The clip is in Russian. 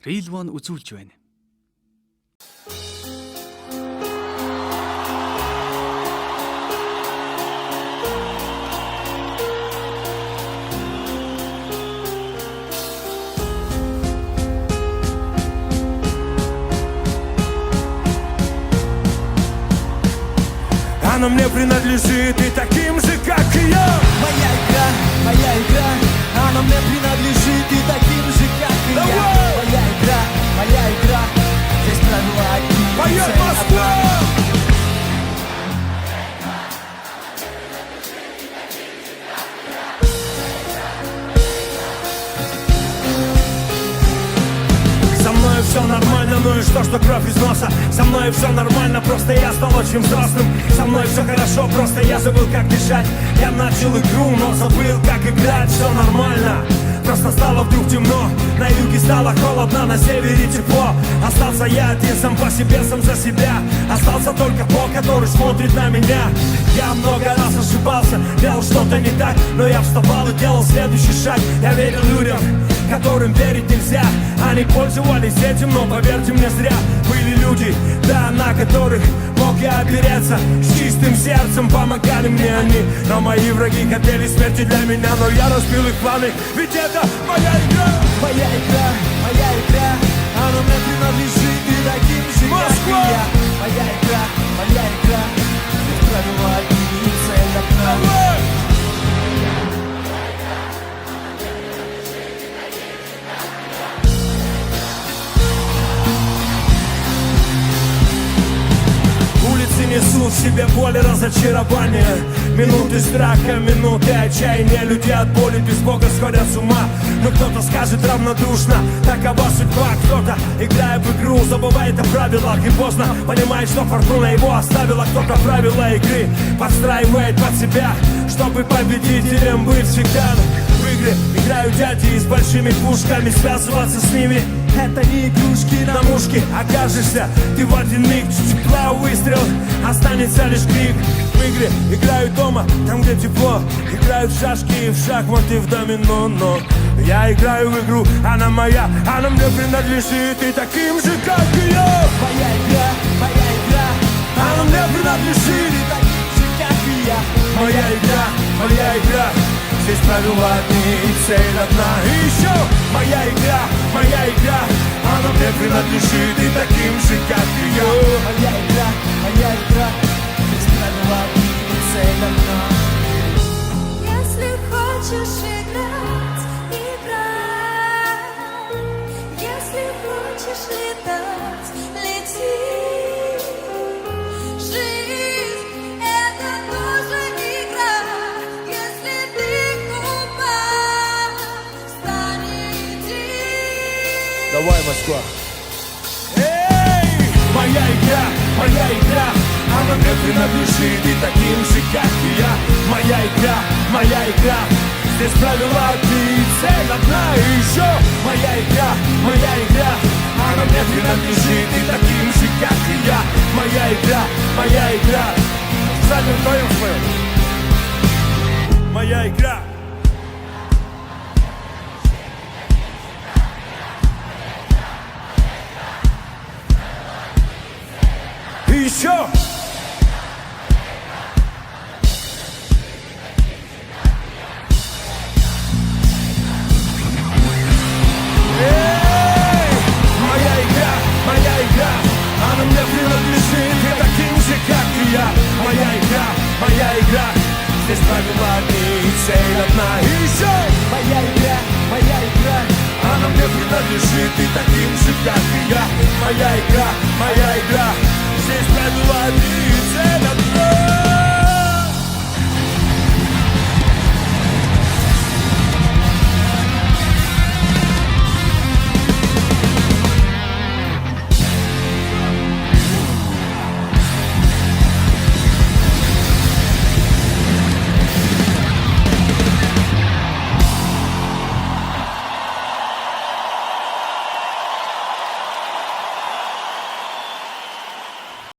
Real One үзүүлж байна. Она мне принадлежит и таким же, как и я. Моя игра, она мне принадлежит и таким же, как и я. Моя игра, здесь правила одни. Поет Москва! Со мной все нормально, ну и что кровь из носа. Со мной все нормально, просто я стал очень взрослым. Со мной все хорошо, просто я забыл, как дышать. Я начал игру, но забыл, как играть. Все нормально, просто стало вдруг темно. На юге стало холодно, на севере тепло. Остался я один, сам по себе, сам за себя. Остался только Бог, который смотрит на меня. Я много раз ошибался, делал что-то не так, но я вставал и делал следующий шаг. Я верил людям, которым верить нельзя. Они пользовались этим, но поверьте мне, зря. Были люди, да, на которых мог я опереться. С чистым сердцем помогали мне они. Но мои враги хотели смерти для меня, но я разбил их планы, ведь это моя игра. Моя игра, она мне принадлежит и таким же, Москва! как и я. Моя игра, здесь правила одни и цель одна. Улицы несут в себе боль и разочарование. Минуты страха, минуты отчаяния. Люди от боли без Бога сходят с ума. Но кто-то скажет равнодушно, такова судьба. Кто-то, играя в игру, забывает о правилах и поздно понимает, что фортуна его оставила. Кто-то правила игры подстраивает под себя, чтобы победителем быть всегда. В игры играют дяди с большими пушками. Связываться с ними — это не игрушки на мушке. Окажешься ты в один миг, тепла выстрел, останется лишь крик. В игры играют дома, там где тепло. Играют в шашки, в шахматы, в домино. Но я играю в игру, она моя, она мне принадлежит и таким же, как и я. Моя игра, Она мне принадлежит и таким же, как и я. моя игра. Здесь правила одни и цель одна. И еще моя игра, она мне принадлежит и таким же, как ее. Моя игра, здесь правила одни и цель одна. Если хочешь играть, играй. Если хочешь летать, лети. Жизнь — это тоже игра. Если ты упал, встань и иди. Давай, Москва. Эй! Моя игра, она мне принадлежит и таким же, как и я. Моя игра, здесь правила одни и цель одна. И еще моя игра, она мне принадлежит и таким же, как и я. Моя игра, сами вдвоем споем. Моя игра. И еще! Моя игра, она мне принадлежит и таким же, как и я. Моя игра, здесь правила одни и цель одна. И еще! Моя игра, Она мне принадлежит и таким же, как и я. Моя игра.